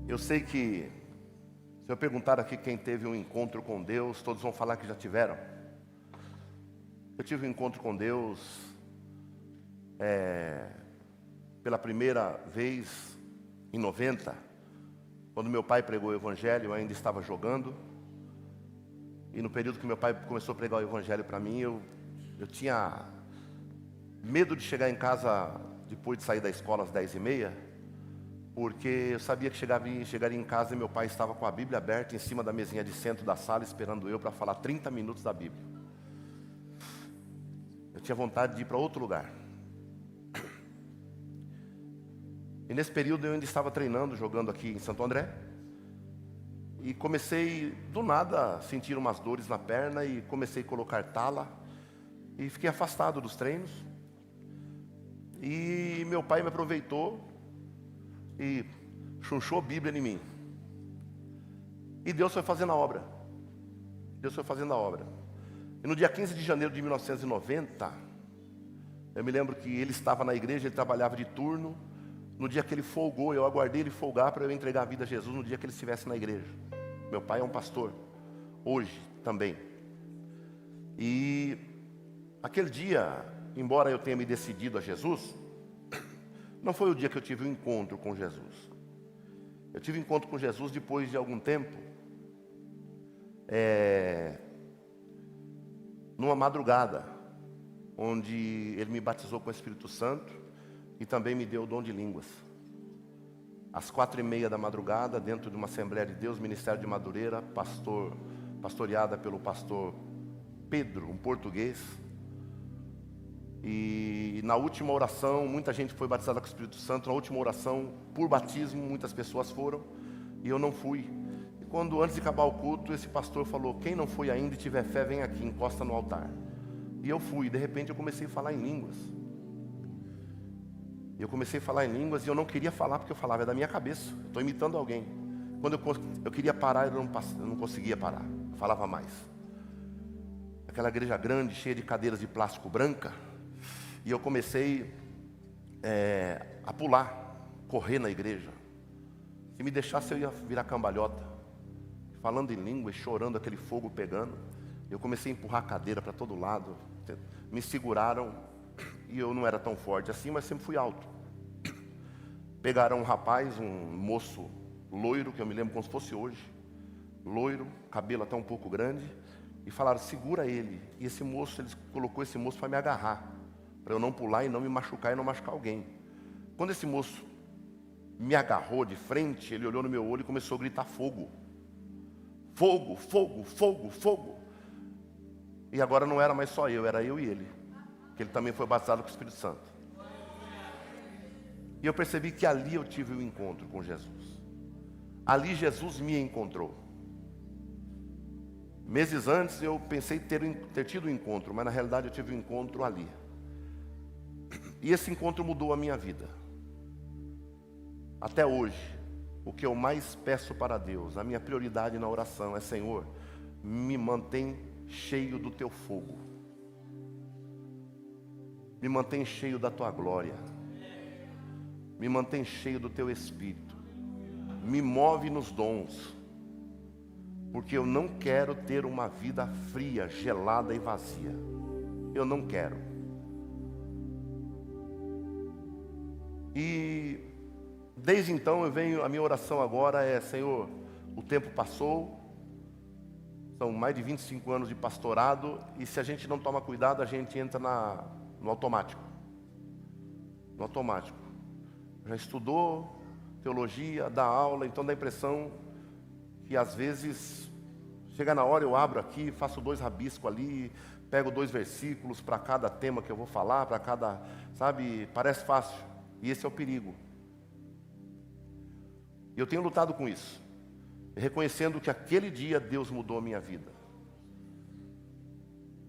Eu sei que, se eu perguntar aqui quem teve um encontro com Deus, todos vão falar que já tiveram. Eu tive um encontro com Deus pela primeira vez em 90, quando meu pai pregou o Evangelho. Eu ainda estava jogando. E no período que meu pai começou a pregar o Evangelho para mim, eu tinha medo de chegar em casa depois de sair da escola às 10h30, porque eu sabia que chegaria em casa e meu pai estava com a Bíblia aberta em cima da mesinha de centro da sala, esperando eu para falar 30 minutos da Bíblia. Eu tinha vontade de ir para outro lugar. E nesse período eu ainda estava treinando, jogando aqui em Santo André. E comecei, do nada, a sentir umas dores na perna e comecei a colocar tala. E fiquei afastado dos treinos. E meu pai me aproveitou e chunchou Bíblia em mim. E Deus foi fazendo a obra. Deus foi fazendo a obra. E no dia 15 de janeiro de 1990, eu me lembro que ele estava na igreja, ele trabalhava de turno. No dia que ele folgou, eu aguardei ele folgar para eu entregar a vida a Jesus no dia que ele estivesse na igreja. Meu pai é um pastor, hoje também. E aquele dia, embora eu tenha me decidido a Jesus, não foi o dia que eu tive um encontro com Jesus. Eu tive um encontro com Jesus depois de algum tempo, numa madrugada, onde ele me batizou com o Espírito Santo e também me deu o dom de línguas. Às 4h30 da madrugada, dentro de uma Assembleia de Deus, Ministério de Madureira, pastoreada pelo pastor Pedro, um português. E na última oração, muita gente foi batizada com o Espírito Santo. Na última oração, por batismo, muitas pessoas foram, e eu não fui. E quando, antes de acabar o culto, esse pastor falou: quem não foi ainda e tiver fé, vem aqui, encosta no altar. E eu fui, e de repente eu comecei a falar em línguas. Eu comecei a falar em línguas e eu não queria falar porque eu falava da minha cabeça. Estou imitando alguém. Quando eu queria parar, eu não conseguia parar. Eu falava mais. Aquela igreja grande, cheia de cadeiras de plástico branca. E eu comecei a pular, correr na igreja. Se me deixasse, eu ia virar cambalhota. Falando em língua e chorando, aquele fogo pegando. Eu comecei a empurrar a cadeira para todo lado. Me seguraram. E eu não era tão forte assim, mas sempre fui alto. Pegaram um rapaz, um moço loiro, que eu me lembro como se fosse hoje. Loiro, cabelo até um pouco grande. E falaram: segura ele. E esse moço, ele colocou esse moço para me agarrar, para eu não pular e não me machucar e não machucar alguém. Quando esse moço me agarrou de frente, ele olhou no meu olho e começou a gritar: fogo. Fogo, fogo, fogo, fogo. E agora não era mais só eu, era eu e ele. Que ele também foi batizado com o Espírito Santo. E eu percebi que ali eu tive um encontro com Jesus. Ali Jesus me encontrou. Meses antes eu pensei ter tido um encontro, mas na realidade eu tive um encontro ali. E esse encontro mudou a minha vida. Até hoje, o que eu mais peço para Deus, a minha prioridade na oração é: Senhor, me mantém cheio do teu fogo. Me mantém cheio da tua glória. Me mantém cheio do teu Espírito. Me move nos dons. Porque eu não quero ter uma vida fria, gelada e vazia. Eu não quero. E desde então a minha oração agora é: Senhor, o tempo passou. São mais de 25 anos de pastorado. E se a gente não toma cuidado, a gente entra no automático. No automático. Já estudou teologia, dá aula, então dá a impressão que às vezes chega na hora, eu abro aqui, faço 2 rabiscos ali, pego 2 versículos para cada tema que eu vou falar, para cada, sabe, parece fácil. E esse é o perigo. E eu tenho lutado com isso, reconhecendo que aquele dia Deus mudou a minha vida.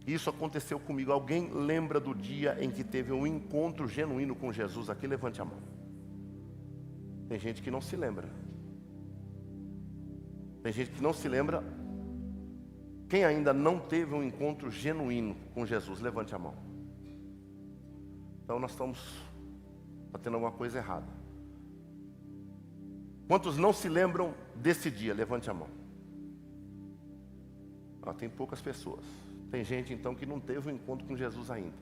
Isso aconteceu comigo. Alguém lembra do dia em que teve um encontro genuíno com Jesus? Aqui, levante a mão. Tem gente que não se lembra. Tem gente que não se lembra. Quem ainda não teve um encontro genuíno com Jesus? Levante a mão. Então nós está tendo alguma coisa errada. Quantos não se lembram desse dia? Levante a mão. Tem poucas pessoas. Tem gente então que não teve um encontro com Jesus ainda.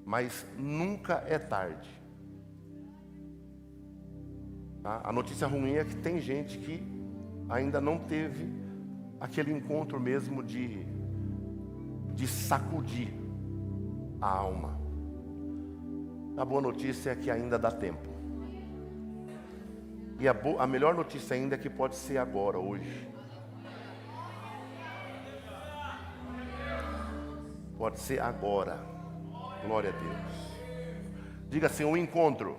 Mas nunca é tarde. Tá? A notícia ruim é que tem gente que ainda não teve aquele encontro mesmo de sacudir a alma. A boa notícia é que ainda dá tempo. E a melhor notícia ainda é que pode ser agora, hoje. Pode ser agora. Glória a Deus. Diga assim: o encontro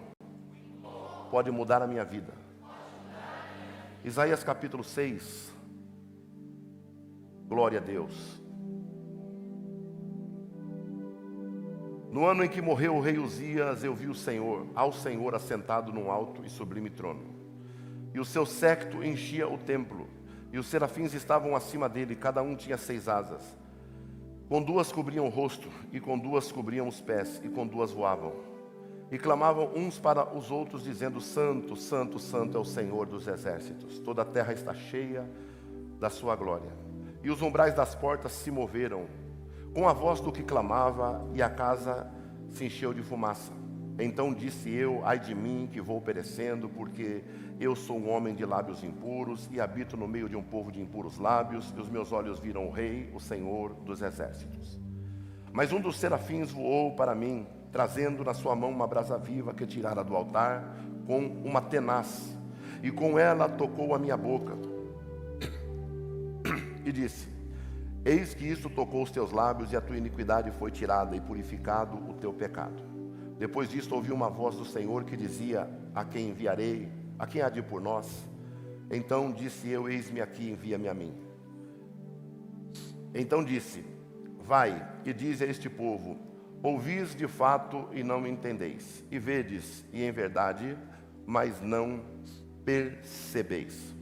pode mudar a minha vida. Isaías capítulo 6. Glória a Deus. No ano em que morreu o rei Uzias, eu vi ao Senhor assentado num alto e sublime trono. E o seu séquito enchia o templo, e os serafins estavam acima dele, cada um tinha 6 asas. Com 2 cobriam o rosto, e com 2 cobriam os pés, e com 2 voavam. E clamavam uns para os outros, dizendo: Santo, Santo, Santo é o Senhor dos exércitos. Toda a terra está cheia da sua glória. E os umbrais das portas se moveram, com a voz do que clamava, e a casa se encheu de fumaça. Então disse eu: ai de mim, que vou perecendo, porque eu sou um homem de lábios impuros, e habito no meio de um povo de impuros lábios, e os meus olhos viram o Rei, o Senhor dos exércitos. Mas um dos serafins voou para mim, trazendo na sua mão uma brasa viva que tirara do altar, com uma tenaz, e com ela tocou a minha boca, e disse: eis que isto tocou os teus lábios, e a tua iniquidade foi tirada, e purificado o teu pecado. Depois disto ouvi uma voz do Senhor que dizia: a quem enviarei? A quem há de ir por nós? Então disse eu: eis-me aqui, envia-me a mim. Então disse: vai e diz a este povo: ouvis de fato e não me entendeis, e vedes e em verdade, mas não percebeis.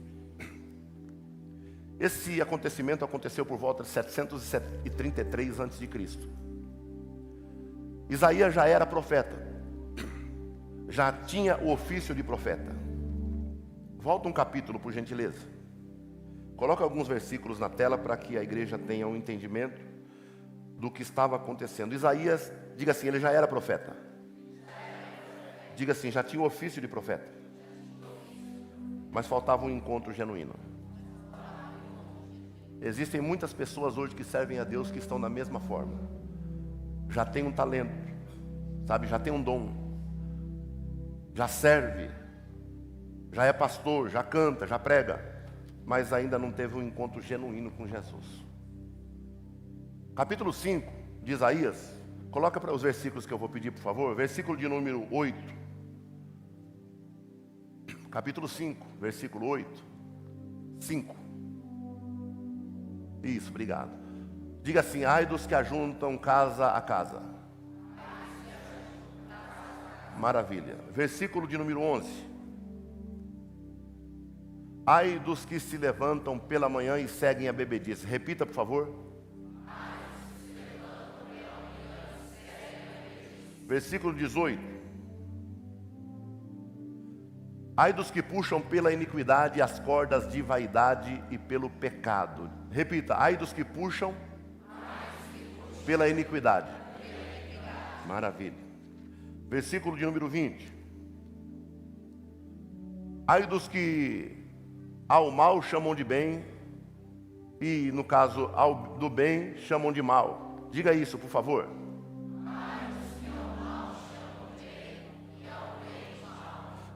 Esse acontecimento aconteceu por volta de 733 a.C. Isaías já era profeta, já tinha o ofício de profeta. Volta um capítulo, por gentileza. Coloca alguns versículos na tela para que a igreja tenha um entendimento do que estava acontecendo. Isaías, diga assim, ele já era profeta. Diga assim, já tinha o ofício de profeta. Mas faltava um encontro genuíno. Existem muitas pessoas hoje que servem a Deus que estão da mesma forma. Já tem um talento, sabe? Já tem um dom. Já serve. Já é pastor, já canta, já prega. Mas ainda não teve um encontro genuíno com Jesus. Capítulo 5 de Isaías. Coloca para os versículos que eu vou pedir, por favor. Versículo de número 8. Capítulo 5, versículo 8. 5. Isso, obrigado. Diga assim: ai dos que ajuntam casa a casa. Maravilha. Versículo de número 11. Ai dos que se levantam pela manhã e seguem a bebedice. Repita, por favor. Versículo 18. Ai dos que puxam pela iniquidade as cordas de vaidade e pelo pecado. Repita: ai dos que puxam pela iniquidade. Maravilha. Versículo de número 20. Ai dos que ao mal chamam de bem, e no caso do bem chamam de mal. Diga isso, por favor.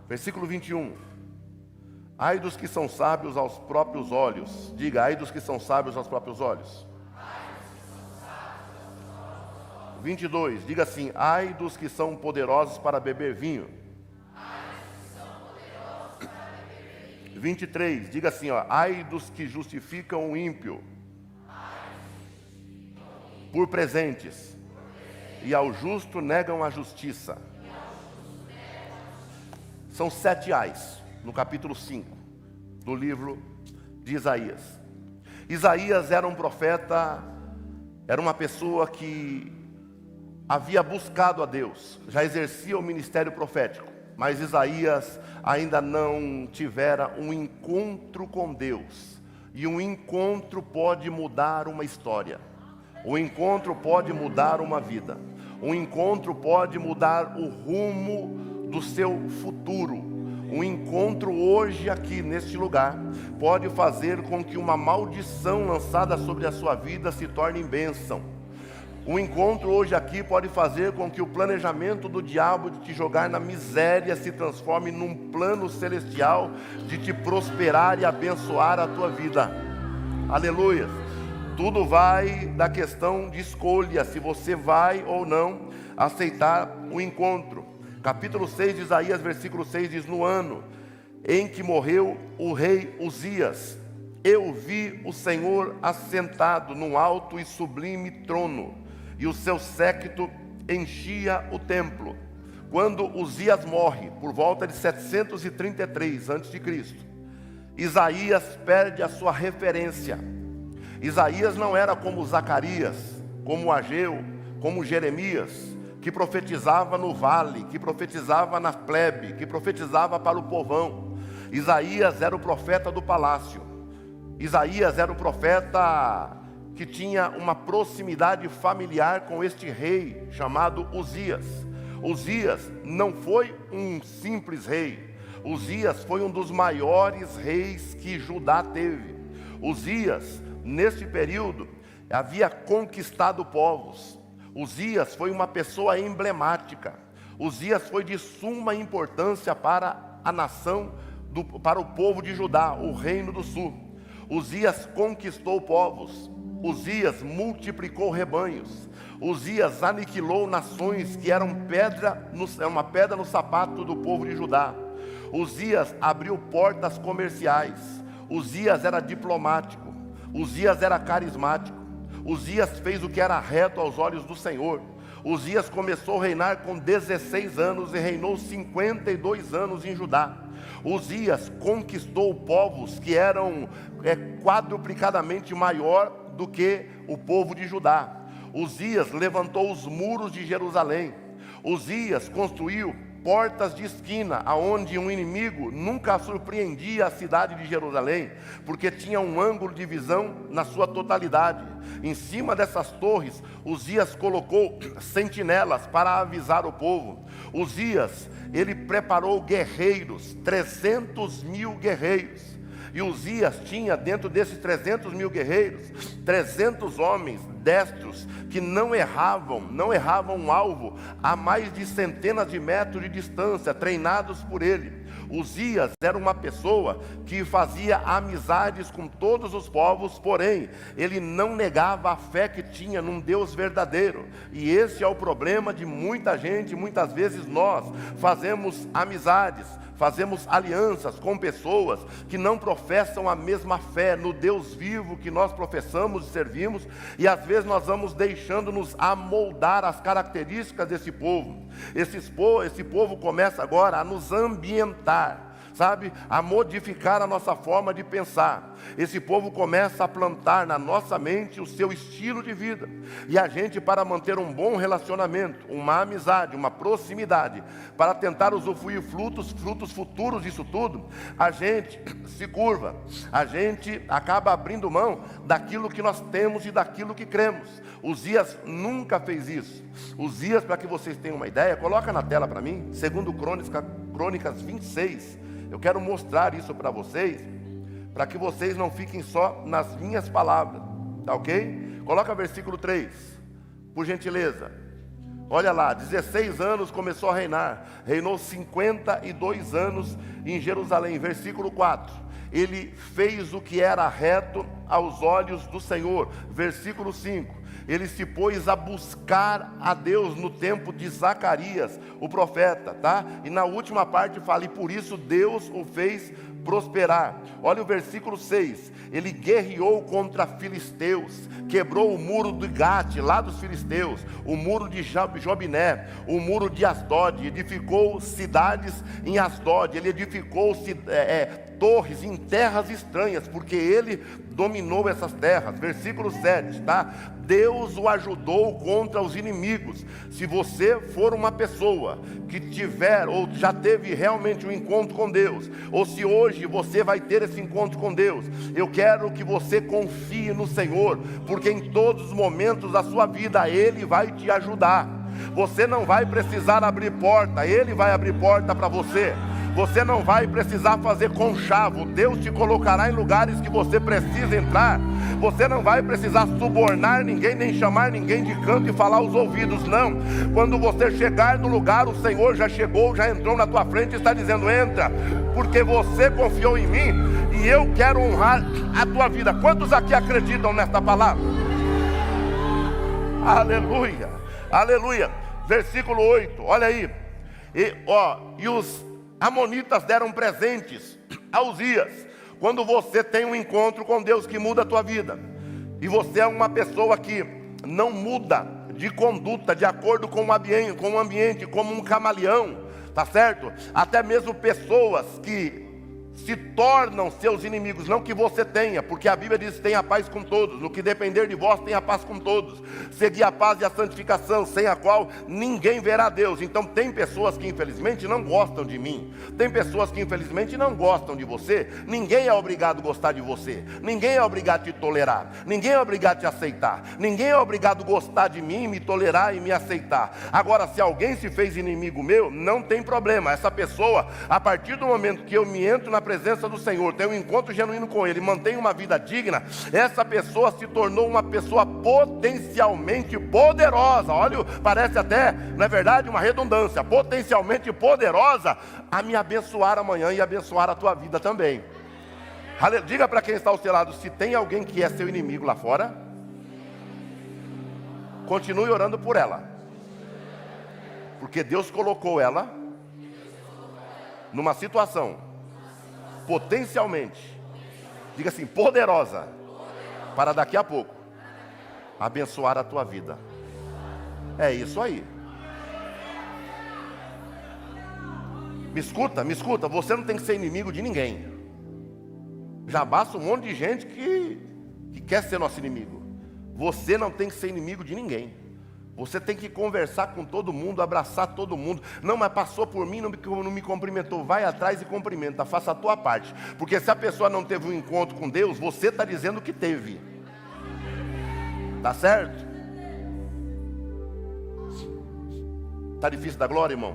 Versículo 21. Ai dos que são sábios aos próprios olhos. Diga: ai dos que são sábios aos próprios olhos. 22. Diga assim: ai dos que são poderosos para beber vinho. 23. Diga assim, ai dos que justificam o ímpio por presentes, e ao justo negam a justiça. São 7 ais no capítulo 5 do livro de Isaías. Isaías era um profeta, era uma pessoa que havia buscado a Deus, já exercia o ministério profético. mas Isaías ainda não tivera um encontro com Deus. E um encontro pode mudar uma história. O encontro pode mudar uma vida. Um encontro pode mudar o rumo do seu futuro. Um encontro hoje aqui neste lugar pode fazer com que uma maldição lançada sobre a sua vida se torne em bênção. Um encontro hoje aqui pode fazer com que o planejamento do diabo de te jogar na miséria se transforme num plano celestial de te prosperar e abençoar a tua vida. Aleluia! Tudo vai da questão de escolha, se você vai ou não aceitar o encontro. Capítulo 6 de Isaías, versículo 6 diz: no ano em que morreu o rei Uzias, eu vi o Senhor assentado num alto e sublime trono, e o seu séquito enchia o templo. Quando Uzias morre, por volta de 733 a.C., Isaías perde a sua referência. Isaías não era como Zacarias, como Ageu, como Jeremias, que profetizava no vale, que profetizava na plebe, que profetizava para o povão. Isaías era o profeta do palácio. Isaías era o profeta que tinha uma proximidade familiar com este rei chamado Uzias. Uzias não foi um simples rei. Uzias foi um dos maiores reis que Judá teve. Uzias, nesse período, havia conquistado povos. Uzias foi uma pessoa emblemática. Uzias foi de suma importância para a nação, para o povo de Judá, o reino do sul. Uzias conquistou povos. Uzias multiplicou rebanhos. Uzias aniquilou nações que eram uma pedra no sapato do povo de Judá. Uzias abriu portas comerciais. Uzias era diplomático. Uzias era carismático. Uzias fez o que era reto aos olhos do Senhor. Uzias começou a reinar com 16 anos e reinou 52 anos em Judá. Uzias conquistou povos que eram quadruplicadamente maior do que o povo de Judá. Uzias levantou os muros de Jerusalém. Uzias construiu portas de esquina, aonde um inimigo nunca surpreendia a cidade de Jerusalém, porque tinha um ângulo de visão na sua totalidade. Em cima dessas torres, Uzias colocou sentinelas para avisar o povo. Uzias, ele preparou guerreiros, 300.000 guerreiros. E Uzias tinha dentro desses 300.000 guerreiros, 300 homens destros que não erravam um alvo a mais de centenas de metros de distância, treinados por ele. Uzias era uma pessoa que fazia amizades com todos os povos, porém, ele não negava a fé que tinha num Deus verdadeiro. E esse é o problema de muita gente. Muitas vezes nós fazemos amizades, fazemos alianças com pessoas que não professam a mesma fé no Deus vivo que nós professamos e servimos, e às vezes nós vamos deixando-nos amoldar as características desse povo. Esse povo começa agora a nos ambientar, sabe? A modificar a nossa forma de pensar. Esse povo começa a plantar na nossa mente o seu estilo de vida. E a gente, para manter um bom relacionamento, uma amizade, uma proximidade, para tentar usufruir frutos futuros disso tudo, a gente se curva. A gente acaba abrindo mão daquilo que nós temos e daquilo que cremos. Uzias nunca fez isso. Uzias, para que vocês tenham uma ideia, coloca na tela para mim, segundo Crônicas 26. Eu quero mostrar isso para vocês, para que vocês não fiquem só nas minhas palavras, tá ok? Coloca versículo 3, por gentileza. Olha lá, 16 anos começou a reinar, reinou 52 anos em Jerusalém. Versículo 4, ele fez o que era reto aos olhos do Senhor. Versículo 5, ele se pôs a buscar a Deus no tempo de Zacarias, o profeta, tá? E na última parte fala, e por isso Deus o fez prosperar. Olha o versículo 6, ele guerreou contra filisteus, quebrou o muro de Gate, lá dos filisteus, o muro de Jobiné, o muro de Asdod, edificou cidades em Asdod, ele edificou torres em terras estranhas, porque ele dominou essas terras. Versículo 7, tá? Deus o ajudou contra os inimigos. Se você for uma pessoa que tiver ou já teve realmente um encontro com Deus, ou se hoje você vai ter esse encontro com Deus, eu quero que você confie no Senhor, porque em todos os momentos da sua vida Ele vai te ajudar. Você não vai precisar abrir porta, Ele vai abrir porta para você. Você não vai precisar fazer conchavo. Deus te colocará em lugares que você precisa entrar. Você não vai precisar subornar ninguém, nem chamar ninguém de canto e falar aos ouvidos, não. Quando você chegar no lugar, o Senhor já chegou, já entrou na tua frente e está dizendo: entra, porque você confiou em mim e eu quero honrar a tua vida. Quantos aqui acreditam nesta palavra? Aleluia, aleluia. Versículo 8, olha aí. E os amonitas deram presentes a Uzias. Quando você tem um encontro com Deus que muda a tua vida, e você é uma pessoa que não muda de conduta de acordo com o ambiente, como um camaleão, tá certo? Até mesmo pessoas que se tornam seus inimigos, não que você tenha, porque a Bíblia diz: tenha paz com todos, no que depender de vós, tenha paz com todos, segui a paz e a santificação, sem a qual ninguém verá Deus. Então tem pessoas que infelizmente não gostam de mim, tem pessoas que infelizmente não gostam de você. Ninguém é obrigado a gostar de você, ninguém é obrigado a te tolerar, ninguém é obrigado a te aceitar, ninguém é obrigado a gostar de mim, me tolerar e me aceitar. Agora, se alguém se fez inimigo meu, não tem problema. Essa pessoa, a partir do momento que eu me entro na presença do Senhor, tenho um encontro genuíno com Ele, mantenho uma vida digna, essa pessoa se tornou uma pessoa potencialmente poderosa. Olha, parece até, não é verdade, uma redundância, potencialmente poderosa a me abençoar amanhã e abençoar a tua vida também. Diga para quem está ao seu lado: se tem alguém que é seu inimigo lá fora, continue orando por ela, porque Deus colocou ela numa situação potencialmente, diga assim, poderosa, para daqui a pouco abençoar a tua vida. É isso aí. Me escuta, você não tem que ser inimigo de ninguém. Já basta um monte de gente que quer ser nosso inimigo. Você não tem que ser inimigo de ninguém. Você tem que conversar com todo mundo, abraçar todo mundo. Não, mas passou por mim, não me cumprimentou. Vai atrás e cumprimenta, faça a tua parte. Porque se a pessoa não teve um encontro com Deus, você está dizendo que teve. Tá certo? Tá difícil da glória, irmão?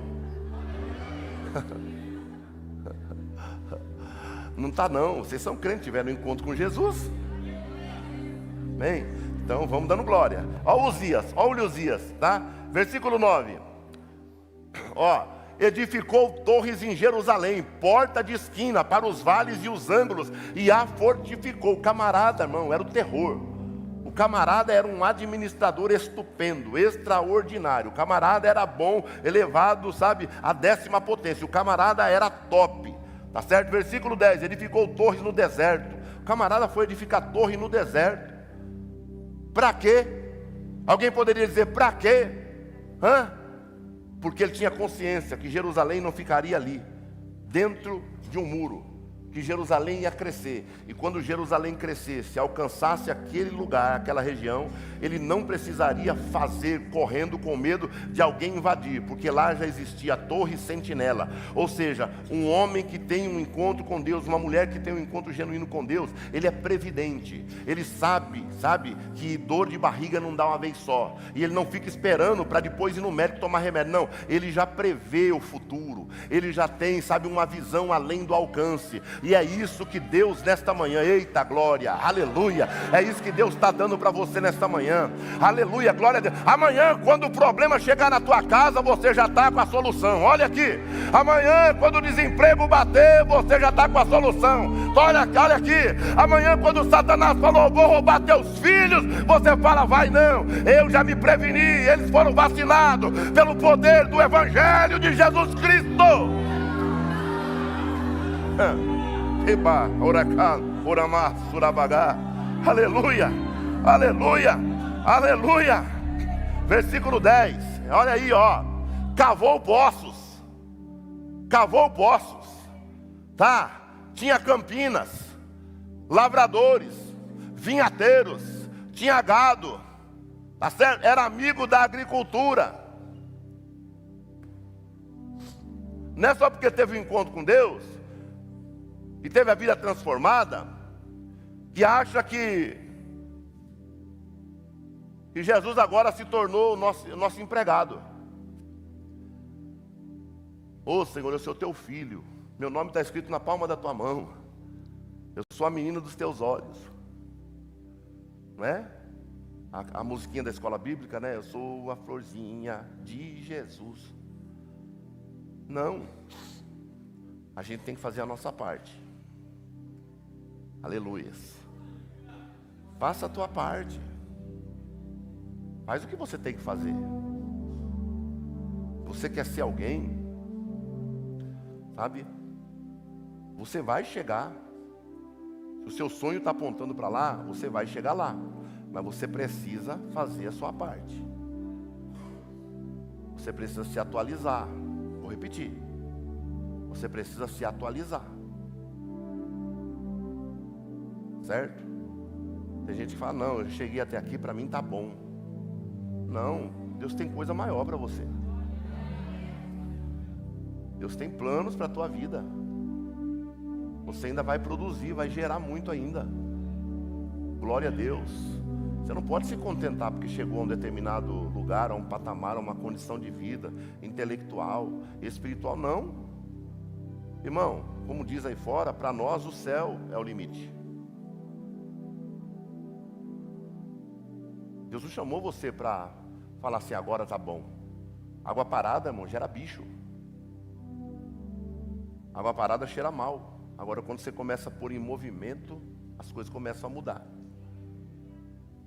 Não tá não, vocês são crentes, tiveram um encontro com Jesus. Bem, então vamos dando glória. Olha Uzias, tá? Versículo 9. Edificou torres em Jerusalém, porta de esquina para os vales e os ângulos, e a fortificou. O camarada, irmão, era o terror. O camarada era um administrador estupendo, extraordinário. O camarada era bom, elevado, sabe, à 10ª potência. O camarada era top, tá certo? Versículo 10, edificou torres no deserto. O camarada foi edificar torre no deserto. Para quê? Alguém poderia dizer, para quê? Porque ele tinha consciência que Jerusalém não ficaria ali, dentro de um muro, que Jerusalém ia crescer, e quando Jerusalém crescesse, alcançasse aquele lugar, aquela região, ele não precisaria fazer correndo com medo de alguém invadir, porque lá já existia a torre sentinela. Ou seja, um homem que tem um encontro com Deus, uma mulher que tem um encontro genuíno com Deus, ele é previdente, ele sabe que dor de barriga não dá uma vez só, e ele não fica esperando para depois ir no médico tomar remédio, não, ele já prevê o futuro, ele já tem, uma visão além do alcance. E é isso que Deus nesta manhã, eita glória, aleluia, é isso que Deus está dando para você nesta manhã, aleluia, glória a Deus. Amanhã, quando o problema chegar na tua casa, você já está com a solução. Olha aqui, amanhã, quando o desemprego bater, você já está com a solução. Olha aqui, amanhã, quando Satanás falou, vou roubar teus filhos, você fala, vai não, eu já me preveni, eles foram vacinados pelo poder do Evangelho de Jesus Cristo. Aleluia, aleluia, aleluia. Versículo 10, olha aí, cavou poços, tá? tinha campinas, lavradores, vinhateiros, tinha gado, tá certo? Era amigo da agricultura. Não é só porque teve um encontro com Deus e teve a vida transformada, que acha que Jesus agora se tornou o nosso empregado. Ô Senhor, eu sou teu filho, meu nome está escrito na palma da tua mão, eu sou a menina dos teus olhos. Não é? A musiquinha da escola bíblica, né? Eu sou a florzinha de Jesus. Não, a gente tem que fazer a nossa parte. Aleluias. Faça a tua parte. Faz o que você tem que fazer. Você quer ser alguém, sabe? Você vai chegar. Se o seu sonho está apontando para lá, você vai chegar lá. Mas você precisa fazer a sua parte. Você precisa se atualizar. Vou repetir. Você precisa se atualizar. Certo? Tem gente que fala, não, eu cheguei até aqui, para mim tá bom. Não, Deus tem coisa maior para você. Deus tem planos para a tua vida. Você ainda vai produzir, vai gerar muito ainda. Glória a Deus. Você não pode se contentar porque chegou a um determinado lugar, a um patamar, a uma condição de vida intelectual, espiritual, não. Irmão, como diz aí fora, para nós o céu é o limite. Deus não chamou você para falar assim, agora tá bom. Água parada, irmão, gera bicho. Água parada cheira mal. Agora quando você começa a pôr em movimento, as coisas começam a mudar.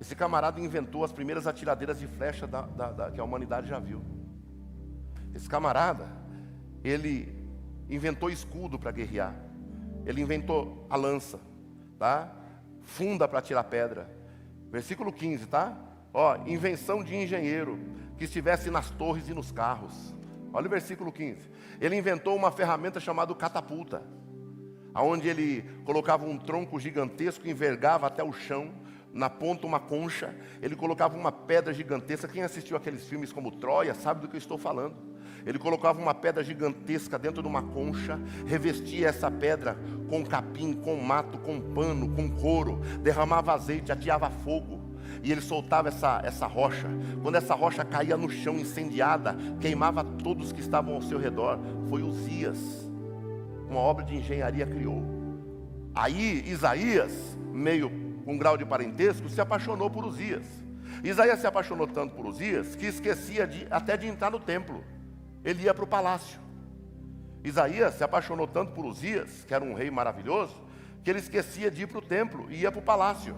Esse camarada inventou as primeiras atiradeiras de flecha que a humanidade já viu. Esse camarada, ele inventou escudo para guerrear. Ele inventou a lança, tá? Funda para tirar pedra. Versículo 15, tá? Ó, invenção de engenheiro que estivesse nas torres e nos carros. Olha o versículo 15. Ele inventou uma ferramenta chamada catapulta, aonde ele colocava um tronco gigantesco, envergava até o chão, na ponta uma concha, ele colocava uma pedra gigantesca. Quem assistiu aqueles filmes como Troia sabe do que eu estou falando. Ele colocava uma pedra gigantesca dentro de uma concha, revestia essa pedra com capim, com mato, com pano, com couro, derramava azeite, ateava fogo, e ele soltava essa rocha. Quando essa rocha caía no chão incendiada, queimava todos que estavam ao seu redor. Foi Uzias, uma obra de engenharia, criou. Aí Isaías, meio com grau de parentesco, se apaixonou por Uzias. Isaías se apaixonou tanto por Uzias que esquecia até de entrar no templo. Ele ia para o palácio. Isaías se apaixonou tanto por Uzias, que era um rei maravilhoso, que ele esquecia de ir para o templo e ia para o palácio.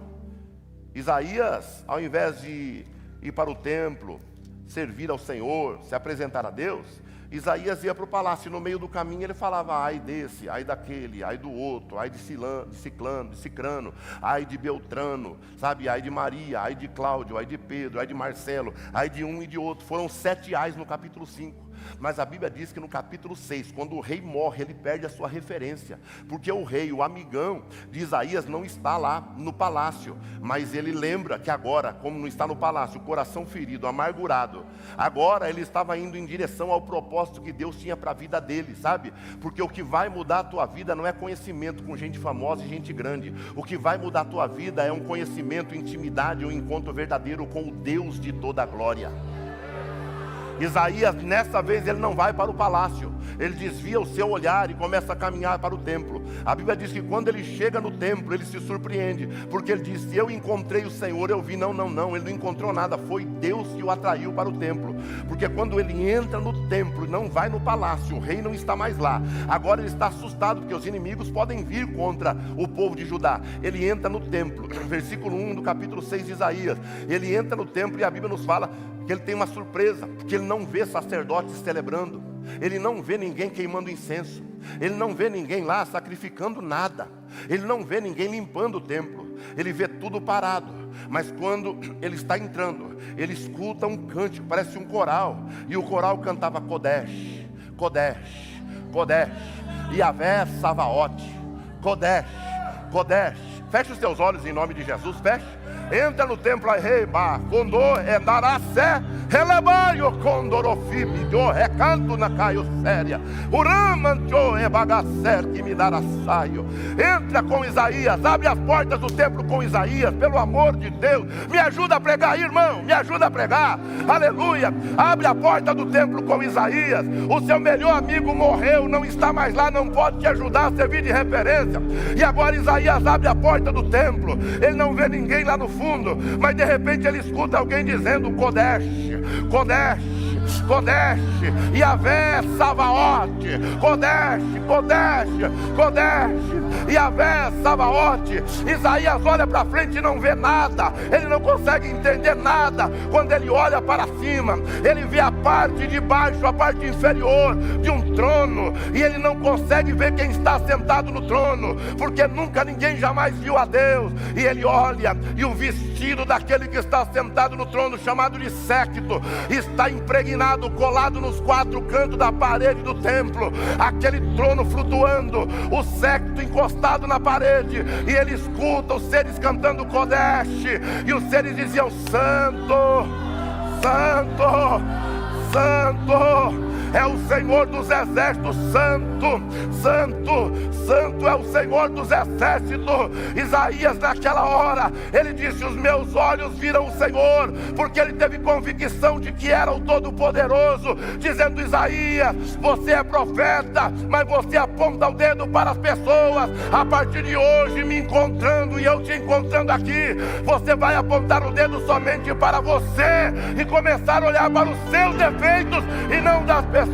Isaías, ao invés de ir para o templo, servir ao Senhor, se apresentar a Deus, Isaías ia para o palácio, e no meio do caminho ele falava, ai desse, ai daquele, ai do outro, ai de Ciclano, de Cicrano, ai de Beltrano, sabe, ai de Maria, ai de Cláudio, ai de Pedro, ai de Marcelo, ai de um e de outro. Foram 7 ais no capítulo 5. Mas a Bíblia diz que no capítulo 6, quando o rei morre, ele perde a sua referência, porque o rei, o amigão de Isaías, não está lá no palácio, mas ele lembra que agora, como não está no palácio, o coração ferido, amargurado, agora ele estava indo em direção ao propósito que Deus tinha para a vida dele, sabe? Porque o que vai mudar a tua vida não é conhecimento com gente famosa e gente grande. O que vai mudar a tua vida é um conhecimento, intimidade, um encontro verdadeiro com o Deus de toda a glória. Isaías, nessa vez, ele não vai para o palácio. Ele desvia o seu olhar e começa a caminhar para o templo. A Bíblia diz que quando ele chega no templo, ele se surpreende, porque ele diz, eu encontrei o Senhor, eu vi. Não, ele não encontrou nada, foi Deus que o atraiu para o templo. Porque quando ele entra no templo, não vai no palácio, o rei não está mais lá. Agora ele está assustado, porque os inimigos podem vir contra o povo de Judá. Ele entra no templo, versículo 1 do capítulo 6 de Isaías. Ele entra no templo e a Bíblia nos fala que ele tem uma surpresa, porque ele não vê sacerdotes celebrando, ele não vê ninguém queimando incenso, ele não vê ninguém lá sacrificando nada, ele não vê ninguém limpando o templo, ele vê tudo parado. Mas quando ele está entrando, ele escuta um cântico, parece um coral, e o coral cantava Kodesh, Kodesh, Kodesh, Yahvé Savaote, Kodesh, Kodesh. Feche os teus olhos em nome de Jesus, feche. Entra no templo aí, Reiba, Condor, Endaracé, Relebaio, Condorofibido, Recanto na Caio Séria, Uramancho, Ebagacer, que me dará saio. Entra com Isaías, abre as portas do templo com Isaías, pelo amor de Deus. Me ajuda a pregar, irmão, me ajuda a pregar. Aleluia. Abre a porta do templo com Isaías. O seu melhor amigo morreu, não está mais lá, não pode te ajudar a servir de referência. E agora Isaías abre a porta do templo. Ele não vê ninguém lá no fundo, mas de repente ele escuta alguém dizendo: Kodesh, Kodesh, Kodesh, Yahvé Savaote, Kodesh, Kodesh, Kodesh, Yahvé Savaote. Isaías olha para frente e não vê nada, ele não consegue entender nada. Quando ele olha para cima, ele vê a parte de baixo, a parte inferior de um trono, e ele não consegue ver quem está sentado no trono, porque nunca ninguém jamais viu a Deus. E ele olha, e o vestido daquele que está sentado no trono, chamado de séquito, está impregnado, colado nos quatro cantos da parede do templo. Aquele trono flutuando, o séquito encostado na parede, e ele escuta os seres cantando Kodesh, e os seres diziam: Santo, Santo, Santo é o Senhor dos exércitos, Santo, Santo, Santo é o Senhor dos exércitos. Isaías naquela hora, ele disse: os meus olhos viram o Senhor, porque ele teve convicção de que era o Todo-Poderoso, dizendo: Isaías, você é profeta, mas você aponta o dedo para as pessoas. A partir de hoje, me encontrando e eu te encontrando aqui, você vai apontar o dedo somente para você e começar a olhar para os seus defeitos e não das pessoas.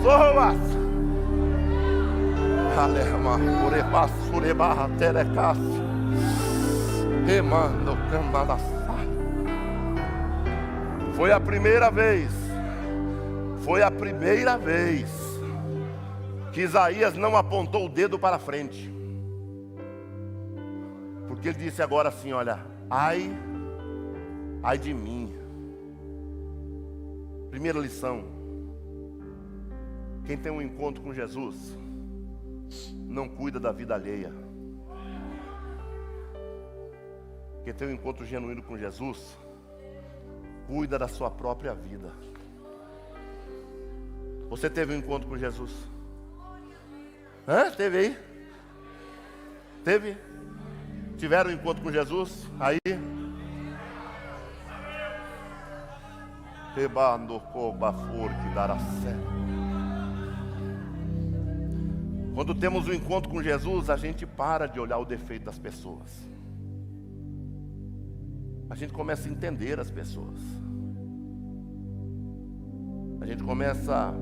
Foi a primeira vez que Isaías não apontou o dedo para frente, porque ele disse agora assim: olha, ai de mim. Primeira lição: quem tem um encontro com Jesus não cuida da vida alheia. Quem tem um encontro genuíno com Jesus cuida da sua própria vida. Você teve um encontro com Jesus? Teve aí? Teve? Tiveram um encontro com Jesus? Aí? Quando temos um encontro com Jesus, a gente para de olhar o defeito das pessoas. A gente começa a entender as pessoas. A gente começa a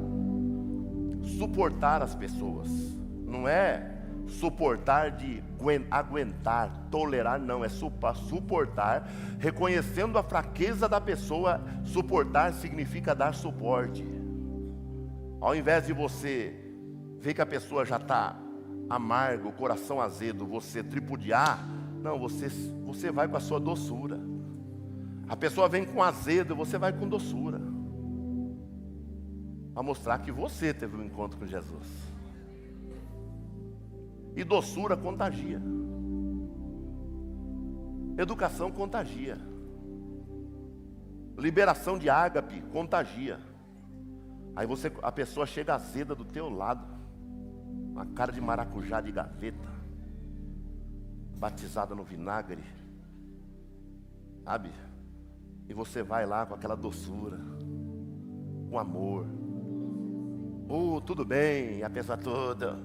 suportar as pessoas. Não é suportar de aguentar, tolerar, não. É suportar, reconhecendo a fraqueza da pessoa. Suportar significa dar suporte. Ao invés de você ver que a pessoa já está amarga, o coração azedo, você tripudiar, não, você vai com a sua doçura. A pessoa vem com azedo, você vai com doçura, para mostrar que você teve um encontro com Jesus. E doçura contagia, educação contagia, liberação de ágape contagia. Aí a pessoa chega azeda do teu lado, uma cara de maracujá de gaveta, batizada no vinagre, sabe? E você vai lá com aquela doçura, com amor. Tudo bem, a pessoa toda,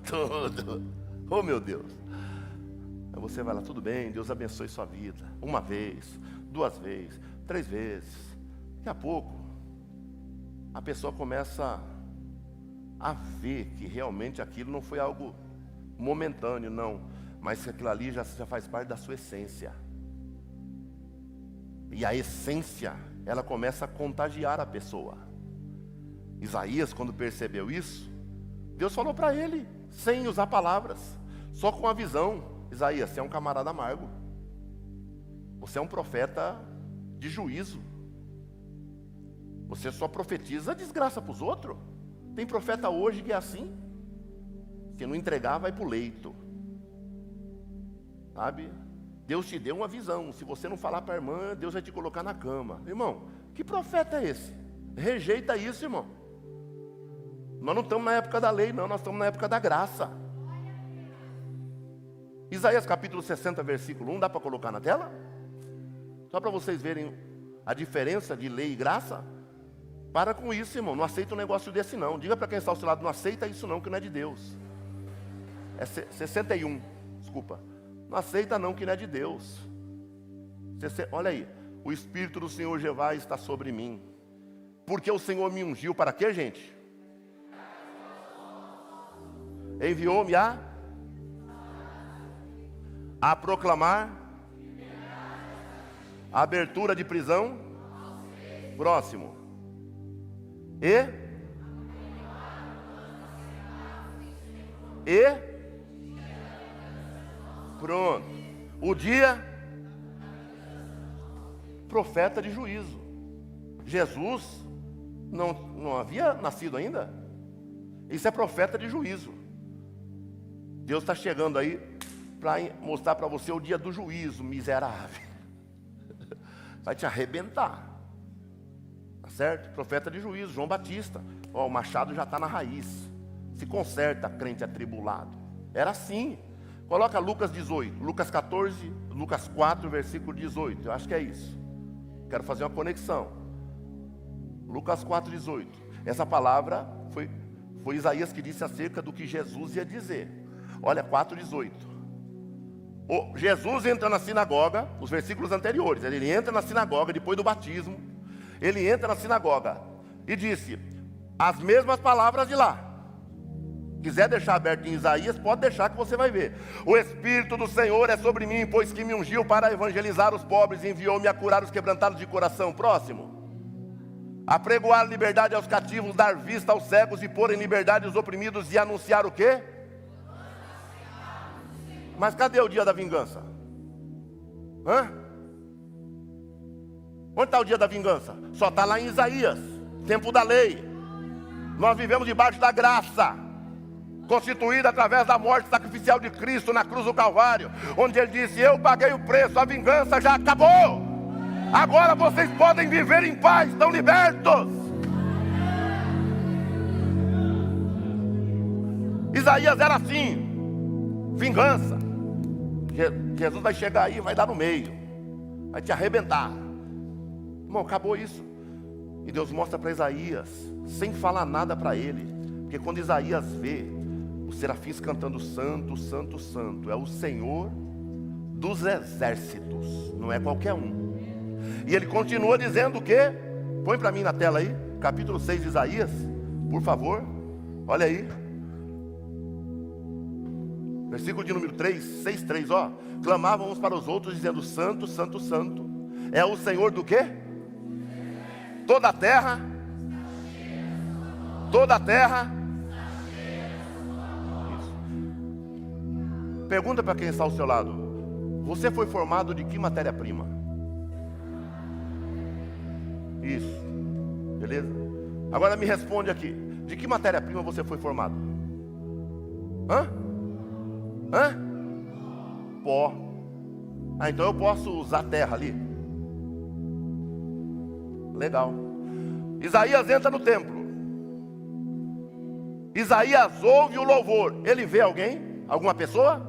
tudo, oh meu Deus. Aí você vai lá: tudo bem, Deus abençoe sua vida. Uma vez, duas vezes, 3 vezes. Daqui a pouco a pessoa começa a ver que realmente aquilo não foi algo momentâneo, não, mas que aquilo ali já faz parte da sua essência. E a essência, ela começa a contagiar a pessoa. Isaías, quando percebeu isso, Deus falou para ele, sem usar palavras, só com a visão: Isaías, você é um camarada amargo, você é um profeta de juízo, você só profetiza desgraça para os outros. Tem profeta hoje que é assim, se não entregar vai para o leito. sabe? Deus te deu uma visão. Se você não falar para a irmã, Deus vai te colocar na cama. Irmão, que profeta é esse? Rejeita isso, irmão. Nós não estamos na época da lei, não. Nós estamos na época da graça. Isaías capítulo 60, versículo 1. Dá para colocar na tela? Só para vocês verem a diferença de lei e graça. Para com isso, irmão. Não aceita um negócio desse, não. Diga para quem está ao seu lado, não aceita isso não, que não é de Deus. É 61, desculpa. Não aceita não, que não é de Deus. Olha aí. O Espírito do Senhor Jeová está sobre mim. Porque o Senhor me ungiu para quê, gente? Enviou-me a proclamar a abertura de prisão. Próximo. E pronto. O dia profeta de juízo. Jesus não havia nascido ainda. Isso é profeta de juízo. Deus está chegando aí para mostrar para você o dia do juízo, miserável. Vai te arrebentar. Tá certo? Profeta de juízo, João Batista. Ó, o machado já está na raiz. Se conserta, crente atribulado. Era assim. Coloca Lucas 18, Lucas 14, Lucas 4, versículo 18. Eu acho que é isso. Quero fazer uma conexão. Lucas 4, 18. Essa palavra foi Isaías que disse acerca do que Jesus ia dizer. Olha, 4, 18. Jesus entra na sinagoga, os versículos anteriores. Ele entra na sinagoga depois do batismo. Ele entra na sinagoga e disse as mesmas palavras de lá. Quiser deixar aberto em Isaías, pode deixar que você vai ver. O Espírito do Senhor é sobre mim, pois que me ungiu para evangelizar os pobres, enviou-me a curar os quebrantados de coração. Próximo. A pregoar liberdade aos cativos, dar vista aos cegos e pôr em liberdade os oprimidos e anunciar o quê? Mas cadê o dia da vingança? Onde está o dia da vingança? Só está lá em Isaías, tempo da lei. Nós vivemos debaixo da graça, constituída através da morte sacrificial de Cristo na cruz do Calvário, onde Ele disse: eu paguei o preço, a vingança já acabou. Agora vocês podem viver em paz, estão libertos. Isaías era assim, vingança. Jesus vai chegar aí e vai dar no meio, vai te arrebentar. Irmão, acabou isso. E Deus mostra para Isaías, sem falar nada para ele. Porque quando Isaías vê os serafins cantando santo, santo, santo, é o Senhor dos exércitos, não é qualquer um. E ele continua dizendo o quê? Põe para mim na tela aí, capítulo 6 de Isaías, por favor. Olha aí. Versículo de número 3, 6, 3, ó. Clamavam uns para os outros, dizendo: santo, santo, santo, é o Senhor do quê? Toda a terra. Toda a terra. Isso. Pergunta para quem está ao seu lado: você foi formado de que matéria-prima? Isso. Beleza? Agora me responde aqui: de que matéria-prima você foi formado? Pó. Então eu posso usar terra ali? Legal. Isaías entra no templo. Isaías ouve o louvor. Ele vê alguém? Alguma pessoa?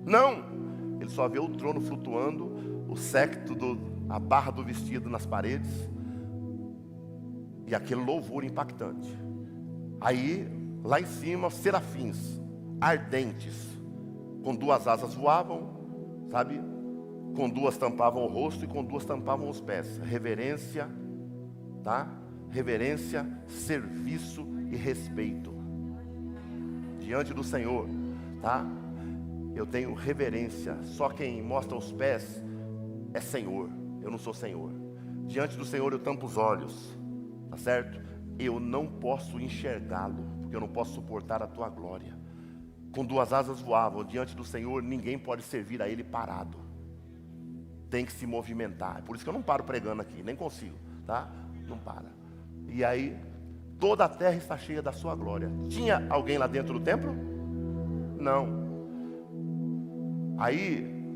Não. Ele só vê o trono flutuando, o séquito, a barra do vestido nas paredes, e aquele louvor impactante. Aí, lá em cima, serafins ardentes, com duas asas voavam, sabe? Com duas tampavam o rosto e com duas tampavam os pés. Reverência, tá? Reverência, serviço e respeito diante do Senhor, tá? Eu tenho reverência. Só quem mostra os pés é Senhor. Eu não sou Senhor. Diante do Senhor eu tampo os olhos, tá certo? Eu não posso enxergá-lo, porque eu não posso suportar a tua glória. Com duas asas voavam. Diante do Senhor ninguém pode servir a Ele parado. Tem que se movimentar. É por isso que eu não paro pregando aqui, nem consigo, tá? Não para. E aí, toda a terra está cheia da sua glória. Tinha alguém lá dentro do templo? Não. Aí,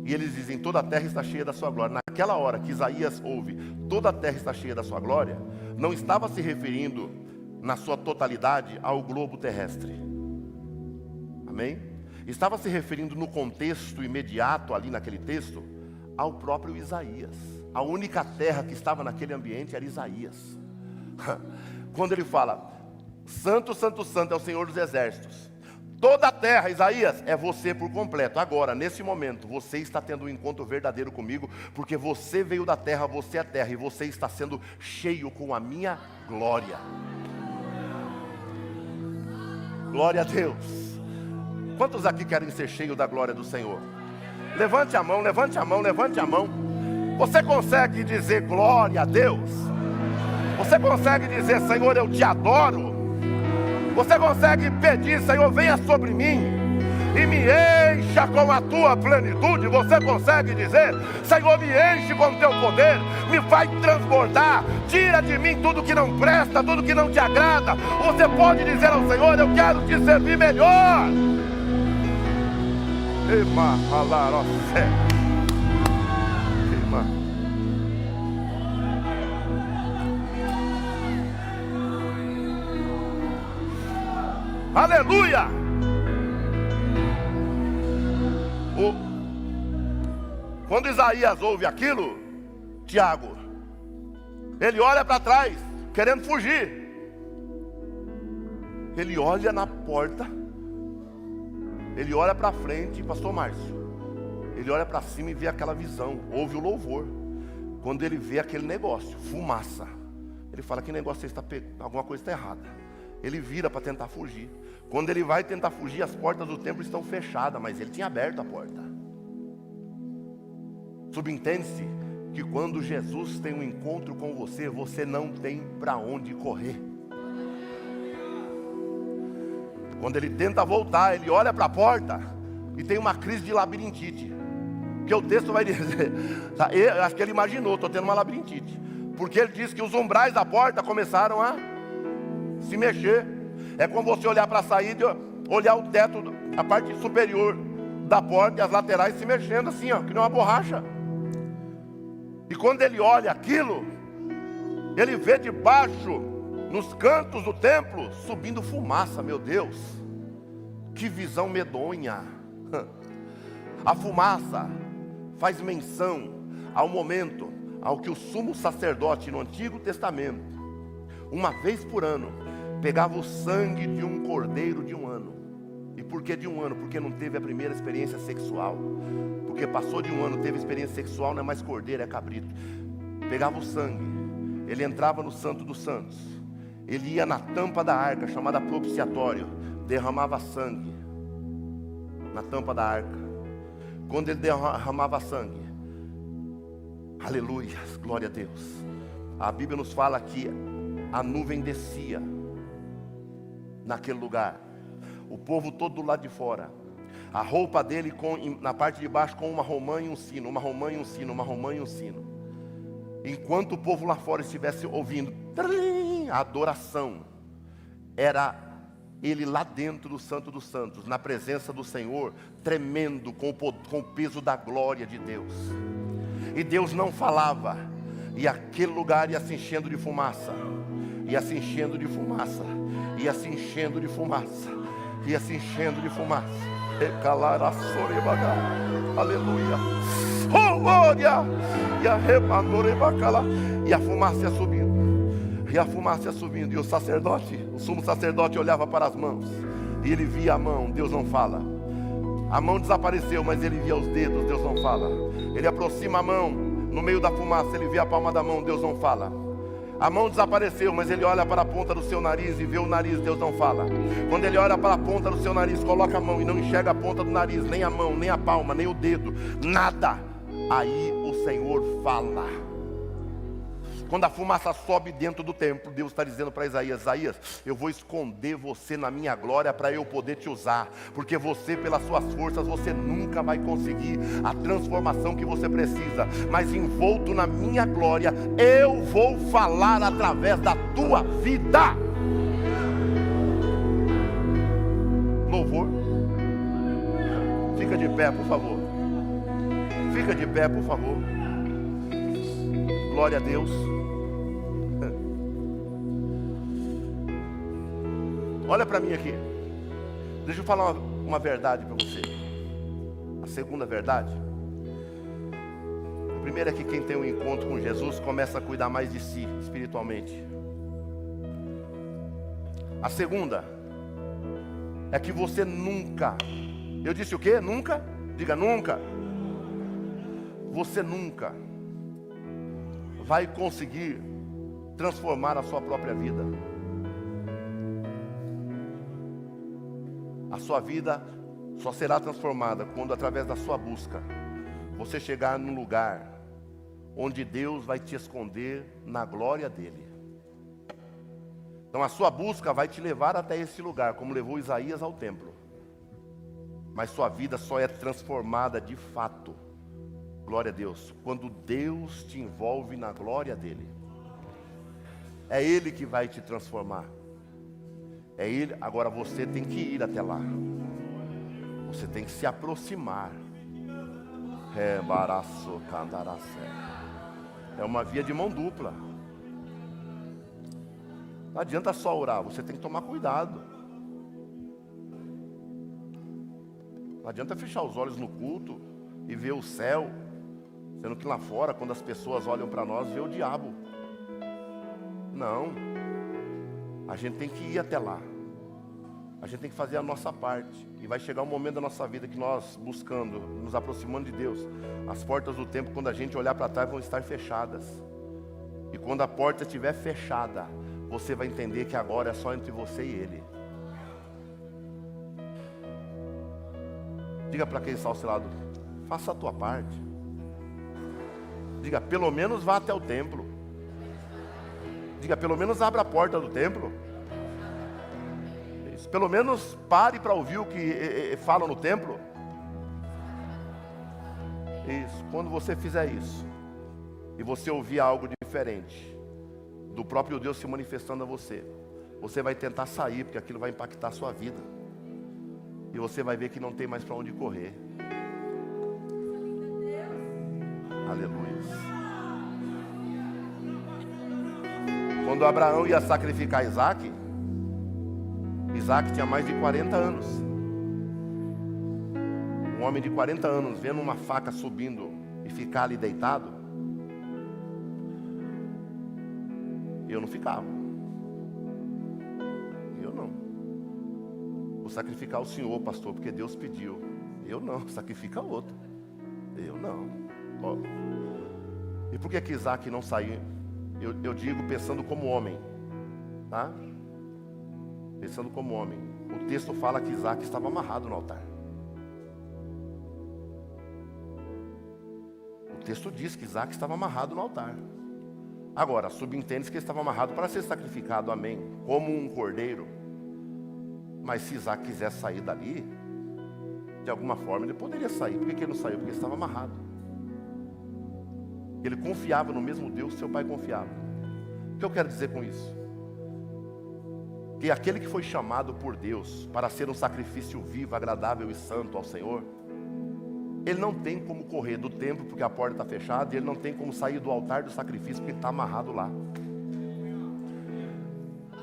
E eles dizem, toda a terra está cheia da sua glória. Naquela hora que Isaías ouve, toda a terra está cheia da sua glória, não estava se referindo na sua totalidade ao globo terrestre. Amém? Estava se referindo no contexto imediato ali naquele texto ao próprio Isaías. A única terra que estava naquele ambiente era Isaías. Quando ele fala, santo, santo, santo é o Senhor dos exércitos. Toda a terra, Isaías, é você por completo. Agora, nesse momento, você está tendo um encontro verdadeiro comigo, porque você veio da terra, você é terra, e você está sendo cheio com a minha glória. Glória a Deus. Quantos aqui querem ser cheios da glória do Senhor? Levante a mão, levante a mão, levante a mão. Você consegue dizer glória a Deus? Você consegue dizer, Senhor, eu te adoro? Você consegue pedir, Senhor, venha sobre mim e me encha com a tua plenitude? Você consegue dizer, Senhor, me enche com o teu poder, me faz transbordar, tira de mim tudo que não presta, tudo que não te agrada. Você pode dizer ao Senhor, eu quero te servir melhor. Aleluia! Quando Isaías ouve aquilo, Tiago, ele olha para trás, querendo fugir. Ele olha na porta, ele olha para frente, pastor Márcio, ele olha para cima e vê aquela visão, ouve o louvor. Quando ele vê aquele negócio, fumaça, ele fala, que negócio está pegando? Alguma coisa está errada. Ele vira para tentar fugir. Quando ele vai tentar fugir, as portas do templo estão fechadas, mas ele tinha aberto a porta. Subentende-se que quando Jesus tem um encontro com você, você não tem para onde correr. Quando ele tenta voltar, ele olha para a porta e tem uma crise de labirintite. Que o texto vai dizer, acho que ele imaginou, estou tendo uma labirintite. Porque ele diz que os umbrais da porta começaram a se mexer. É como você olhar para a saída, olhar o teto, a parte superior da porta e as laterais se mexendo assim, ó, que nem uma borracha. E quando ele olha aquilo, ele vê debaixo, nos cantos do templo, subindo fumaça. Meu Deus, que visão medonha. A fumaça faz menção ao momento ao que o sumo sacerdote no Antigo Testamento, uma vez por ano, pegava o sangue de um cordeiro de um ano. E por que de um ano? Porque não teve a primeira experiência sexual. Porque passou de um ano, teve experiência sexual, não é mais cordeiro, é cabrito. Pegava o sangue, ele entrava no Santo dos Santos, ele ia na tampa da arca, chamada propiciatório, derramava sangue na tampa da arca. Quando ele derramava sangue, aleluia, glória a Deus, a Bíblia nos fala que a nuvem descia naquele lugar, o povo todo do lado de fora, a roupa dele na parte de baixo com uma romã e um sino, uma romã e um sino, uma romã e um sino. Enquanto o povo lá fora estivesse ouvindo a adoração, era ele lá dentro do Santo dos Santos, na presença do Senhor, tremendo com o peso da glória de Deus. E Deus não falava, e aquele lugar ia se enchendo de fumaça, ia se enchendo de fumaça, ia se enchendo de fumaça, ia se enchendo de fumaça. Aleluia. Oh, glória! E a fumaça ia subindo, e a fumaça ia subindo, e o sacerdote, o sumo sacerdote olhava para as mãos, e ele via a mão. Deus não fala. A mão desapareceu, mas ele via os dedos. Deus não fala. Ele aproxima a mão, no meio da fumaça ele vê a palma da mão. Deus não fala. A mão desapareceu, mas ele olha para a ponta do seu nariz e vê o nariz. Deus não fala. Quando ele olha para a ponta do seu nariz, coloca a mão e não enxerga a ponta do nariz, nem a mão, nem a palma, nem o dedo, nada. Aí o Senhor fala. Quando a fumaça sobe dentro do templo, Deus está dizendo para Isaías: Isaías, eu vou esconder você na minha glória para eu poder te usar, porque você, pelas suas forças, você nunca vai conseguir a transformação que você precisa, mas envolto na minha glória, eu vou falar através da tua vida. Louvor. Fica de pé, por favor. Fica de pé, por favor. Glória a Deus. Olha para mim aqui. Deixa eu falar uma verdade para você. A segunda verdade. A primeira é que quem tem um encontro com Jesus começa a cuidar mais de si espiritualmente. A segunda é que você nunca, eu disse o quê? Nunca? Diga nunca. Você nunca vai conseguir transformar a sua própria vida. A sua vida só será transformada quando, através da sua busca, você chegar num lugar onde Deus vai te esconder na glória dele. Então a sua busca vai te levar até esse lugar, como levou Isaías ao templo. Mas sua vida só é transformada de fato, glória a Deus, quando Deus te envolve na glória dele. É Ele que vai te transformar. É Ele. Agora você tem que ir até lá. Você tem que se aproximar. É uma via de mão dupla. Não adianta só orar, você tem que tomar cuidado. Não adianta fechar os olhos no culto e ver o céu, sendo que lá fora, quando as pessoas olham para nós, vê o diabo. Não. A gente tem que ir até lá. A gente tem que fazer a nossa parte. E vai chegar um momento da nossa vida que nós, buscando, nos aproximando de Deus, as portas do templo, quando a gente olhar para trás, vão estar fechadas. E quando a porta estiver fechada, você vai entender que agora é só entre você e Ele. Diga para quem está ao seu lado: faça a tua parte. Diga, pelo menos vá até o templo. Diga, pelo menos abra a porta do templo. Isso. Pelo menos pare para ouvir o que falam no templo. Isso. Quando você fizer isso, e você ouvir algo diferente do próprio Deus se manifestando a você, você vai tentar sair, porque aquilo vai impactar a sua vida. E você vai ver que não tem mais para onde correr. Aleluia. Quando Abraão ia sacrificar Isaac, Isaac tinha mais de 40 anos. Um homem de 40 anos vendo uma faca subindo e ficar ali deitado, eu não ficava. Eu não. Vou sacrificar o Senhor, pastor, porque Deus pediu. Eu não, sacrifica outro. Eu não. Ó. E por que Isaac não saiu? Eu digo pensando como homem, tá? Pensando como homem. O texto fala que Isaac estava amarrado no altar. O texto diz que Isaac estava amarrado no altar. Agora, subentende-se que ele estava amarrado para ser sacrificado, amém, como um cordeiro. Mas se Isaac quisesse sair dali, de alguma forma ele poderia sair. Por que ele não saiu? Porque ele estava amarrado. Ele confiava no mesmo Deus que seu pai confiava. O que eu quero dizer com isso? Que aquele que foi chamado por Deus para ser um sacrifício vivo, agradável e santo ao Senhor, ele não tem como correr do templo porque a porta está fechada, e ele não tem como sair do altar do sacrifício porque ele está amarrado lá.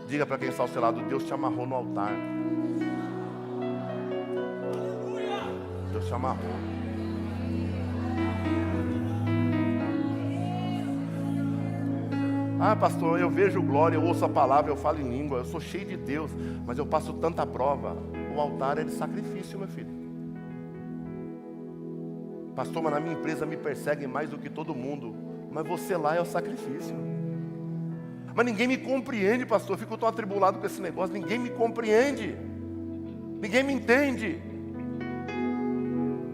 Diga para quem está ao seu lado: Deus te amarrou no altar. Deus te amarrou. Ah, pastor, eu vejo glória, eu ouço a palavra, eu falo em língua, eu sou cheio de Deus, mas eu passo tanta prova. O altar é de sacrifício, meu filho. Pastor, mas na minha empresa me perseguem mais do que todo mundo. Mas você lá é o sacrifício. Mas ninguém me compreende, pastor, eu fico tão atribulado com esse negócio. Ninguém me compreende. Ninguém me entende.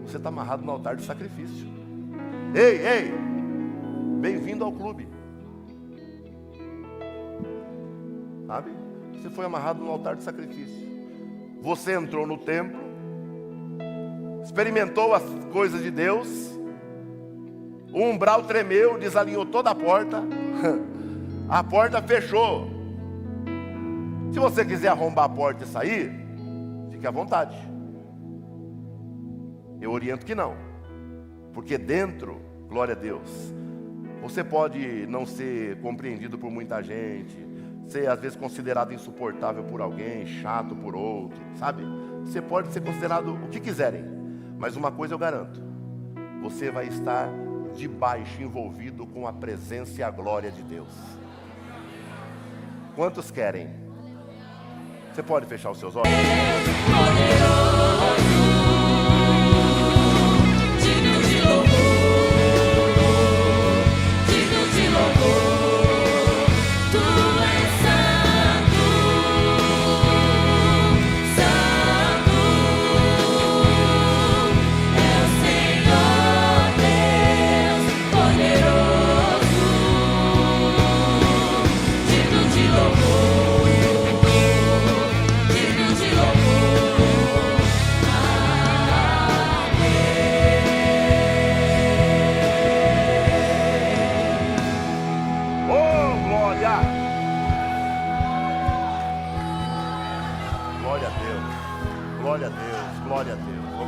Você está amarrado no altar do sacrifício. Ei, ei, bem-vindo ao clube. Sabe? Você foi amarrado no altar de sacrifício. Você entrou no templo, experimentou as coisas de Deus, o umbral tremeu, desalinhou toda a porta, a porta fechou. Se você quiser arrombar a porta e sair, fique à vontade. Eu oriento que não, Porque dentro, glória a Deus, você pode não ser compreendido por muita gente, ser às vezes considerado insuportável por alguém, chato por outro, sabe? Você pode ser considerado o que quiserem, mas uma coisa eu garanto: você vai estar debaixo, envolvido com a presença e a glória de Deus. Quantos querem? Você pode fechar os seus olhos? Glória a Deus, glória a Deus, glória a Deus. Obrigado.